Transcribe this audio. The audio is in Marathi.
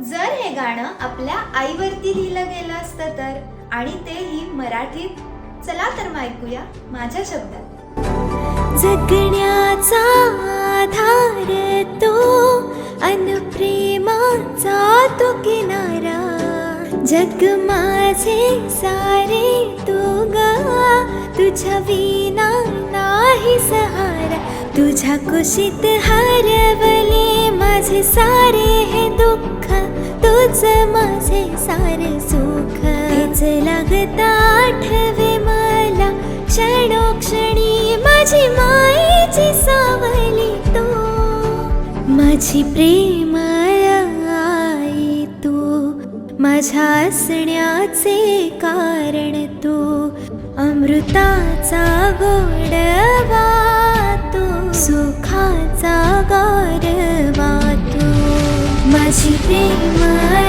जर हे गाणं आपल्या आईवरती लिहिलं गेलं असतं तर, आणि तेही मराठीत, चला तर मग ऐकूया माझ्या शब्दात. जगण्याचा आधार तो, अन प्रेमाचा तो किनारा. जग माझे सारे तू गा, तुझ्या विना नाही सहारा. तुझ्या कुशीत हरवले माझे सारे हे दुःख, तूच माझे सारे सुख. तेच लागता आठवे मला क्षणोक्षणी, माझी मायेची सावली तू, माझी प्रेमळ आई तू, माझ्या असण्याचे कारण तू. अमृताचा गोडवा तू, सुखाचा गारवा तू, माझी प्रेमळ